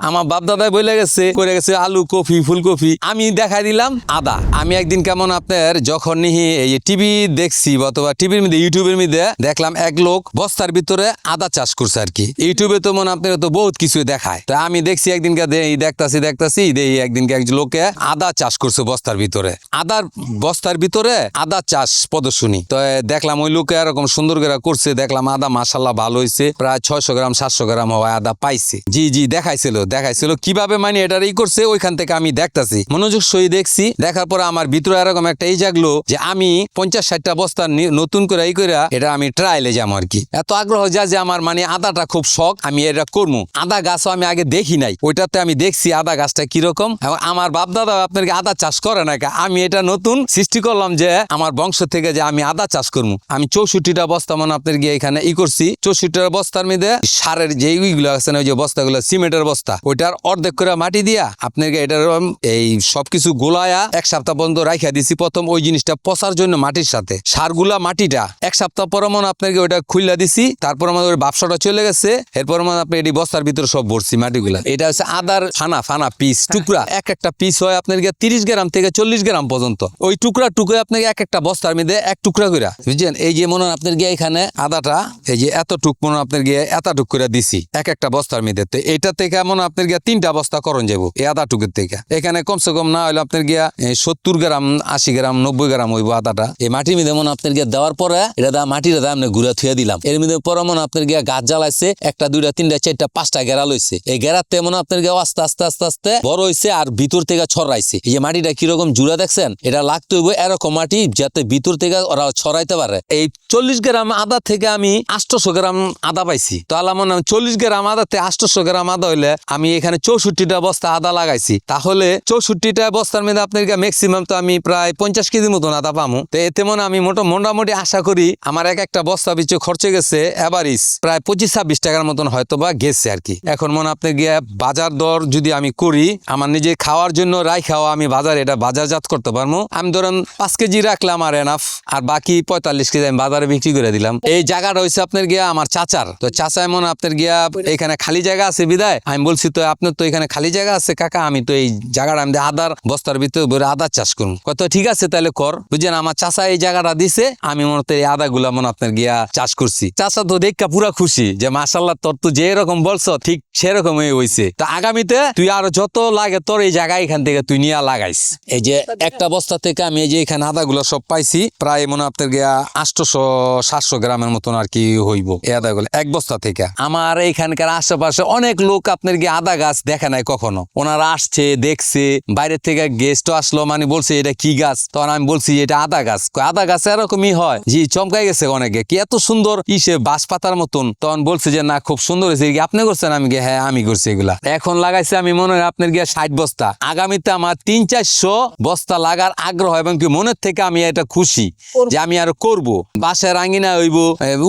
আমার বাপ দাদাই বলে গেছে করে গেছে আলু কফি ফুলকপি, আমি দেখা দিলাম আদা। আমি একদিন কেমন আপনার যখন নিহি এই টিভি দেখছি অথবা টিভির মধ্যে ইউটিউবের মধ্যে দেখলাম এক লোক বস্তার ভিতরে আদা চাষ করছে আর কি। ইউটিউবে তো মনে আপনার তো বহুত কিছু দেখায়, তো আমি দেখছি একদিনকে দেখতাছি একদিনকে এক লোকে আদা চাষ করছে বস্তার ভিতরে, আদার বস্তার ভিতরে আদা চাষ প্রদর্শনী। তো দেখলাম ওই লোকে এরকম সুন্দর করে করছে, দেখলাম আদা মাশাল্লাহ ভালো হয়েছে, প্রায় 600 গ্রাম 700 গ্রাম হওয়া আদা পাইছে। জি দেখাইছিল কিভাবে মানে এটার করছে। ওইখান থেকে আমি দেখতাছি, মনোযোগ সহি দেখছি, দেখার পরে আমার ভিতরে এরকম একটা জাগলো যে আমি 50-60টা বস্তা নতুন করে এটা আমি ট্রায়ালে যাবো আর কি। এত আগ্রহ যে আমার মানে আদাটা খুব শখ, আমি এটা করবো। আদা গাছও আমি আগে দেখি নাই, ওইটাতে আমি দেখছি আদা গাছটা কিরকম। আমার বাপ দাদা আপনাকে আদা চাষ করে না, আমি এটা নতুন সৃষ্টি করলাম যে আমার বংশ থেকে যে আমি আদা চাষ করবো। আমি 64টা বস্তা মানে আপনার গিয়ে এখানে করছি। 64টা বস্তার মধ্যে সারের যে ওইগুলো আছে না, ওই যে বস্তাগুলো সিমেন্টের বস্তা, ওইটার অর্ধেক করে মাটি দিয়া আপনাকে এটার এই সবকিছু গোলায়া 1 সপ্তাহ পর্যন্ত রাখা দিছি। প্রথম ওই জিনিসটা পচার জন্য মাটির সাথে সারগুলা মাটিটা 1 সপ্তাহ পর মনে আপনাকে ওইটা খুললা দিছি। তারপর আমাদের বাপসাটা চলে গেছে, এরপর মানে আপনি এটি বস্তার ভিতরে সব ভরছি মাটিগুলা। এটা হচ্ছে আদার ফানা পিস টুকরা, একটা পিস হয় আপনার 30 গ্রাম থেকে 40 গ্রাম পর্যন্ত। ওই টুকরা আপনাকে একটা বস্তার মধ্যে 1 টুকরা করে বুঝছেন। এই যে মনে আপনার গিয়ে এখানে আদাটা এই যে এতটুক মনে আপনার গিয়ে এতটুক করে দিছি একটা বস্তার মধ্যে। তো এটা থেকে মনে আপনার গিয়ে 3টা বস্তা করণ যাবো এই আদা টুকের থেকে। এখানে কমসে কম না হলে আপনার গিয়া 70 গ্রাম 80 গ্রাম 90 গ্রাম হইব আদাটা। এই মাটির মধ্যে মনে আপনার গিয়ে দেওয়ার পরে এটা মাটিটা আমি ঘুরে থুয়ে দিলাম। এর মধ্যে পরে মনে আপনার গিয়া গাছ জ্বালাইছে, 1টা 2টা 3টা 4টা 5টা গেরা লইছে। এই গেরাতে মনে আপনার গিয়ে আস্তে বড় হয়েছে আর ভিতর থেকে ছড়াইছে। এই যে মাটিটা কিরকম জুড়া দেখছেন, এটা লাগতে হইব এরকম মাটি যাতে ভিতর থেকে ওরা ছড়াইতে পারে। এই 40 গ্রাম আদা থেকে আমি 800 গ্রাম আদা পাইছি। তো আল্লাহ মনে 40 গ্রাম আদাতে 800 গ্রাম আদা হইলে আমি এখানে 64টা বস্তা আদা লাগাইছি, তাহলে 64টা বস্তার মধ্যে আপনার ম্যাক্সিমাম তো আমি প্রায় 50 কেজি মতন আদা পামু। তো এতে মনে আমি মোটামুটি আশা করি আমার একটা বস্তা পিছু খরচ গেছে এভারেজ প্রায় 25-26 টাকার মতন হয়তো বা গেছে আর কি। এখন মনে আপনি গিয়ে বাজার দর যদি আমি করি, আমার নিজে খাওয়ার জন্য খাওয়া আমি এটা বাজারজাত করতে পারবো। আমি ধরেন 5 কেজি রাখলাম আর এনাফ, আর বাকি 45 কেজি আমি বাজারে বিক্রি করে দিলাম। এই জায়গাটা হয়েছে আপনার গিয়া আমার চাচার। তো চাচা মনে আপনার গিয়া এখানে খালি জায়গা আছে বিদায় আমি বলছি তো আপনার তো এখানে খালি জায়গা আছে কাকা, আমি তো এই জায়গাটা আমি আদার বস্তার ভিতরে ভরে আদা চাষ করুন। কত ঠিক আছে তাহলে কর, বুঝছেন। আমার চাচা এই জায়গাটা দিছে, আমি মনে এই আদা গুলা মনে আপনার গিয়া চাষ করছি। চাচা তো দেখা পুরা খুশি যে মাশাআল্লাহ তোর তো যে রকম বলছো ঠিক সেরকমই হয়েছে। তো আগামীতে তুই আরো যত লাগে তোর এই জায়গা এখান থেকে তুই নিয়ে লাগাইস। এই যে একটা বস্তা থেকে আমি এই যে এখানে আদা গুলা সব পাইছি, প্রায় মনে আপনার গিয়া 800-700 গ্রামের মতন আর কি হইব এই আদা গুলো এক বস্তা থেকে। আমার এখানকার আশেপাশে অনেক লোক আপনার গিয়ে আদা গাছ দেখে নাই কখনো, ওনারা আসছে দেখছে, বাইরের থেকে গেস্টও আসলো, মানে বলছে এটা কি গাছ, তখন আমি বলছি এটা আদা গাছ। আদা গাছ এরকমই হয়, জি চমকাই গেছে অনেকে, কি এত সুন্দর বাঁশ পাতার মতন। তখন বলছে যে না খুব সুন্দর হয়েছে, আপনি করছেন? আমি হ্যাঁ আমি করছি এগুলা। এখন লাগাইছে আমি মনে হয় আপনার গিয়ে 60 বস্তা, আগামীতে আমার 300-400 বস্তা লাগার আগ্রহ এবং কি মনের থেকে আমি এটা খুশি যে আমি আর করবো। বাসায় রাঙিনা হইব,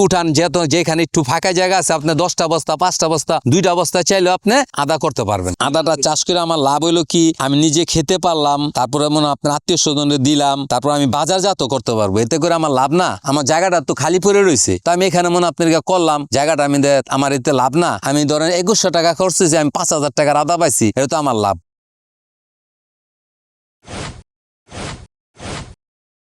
উঠান যেখানে একটু ফাঁকা জায়গা আছে আপনার 10টা বস্তা 5টা বস্তা 2টা বস্তা চাইলেও আপনি আদা করতে পারবেন। আদাটা চাষ করে আমার লাভ হইলো কি, আমি নিজে খেতে পারলাম, তারপরে মনে আপনার আত্মীয় স্বজনের দিলাম, তারপর আমি বাজারজাত করতে পারবো। এতে করে আমার লাভ না, আমার জায়গাটা তো খালি পড়ে রয়েছে, তো আমি এখানে মনে আপনার করলাম জায়গাটা আমি আমার এতে লাভ না। আমি ধরেন 2100 টাকা খরচ, আমি 5000 টাকার আদা পাইছি, এটা তো আমার লাভ।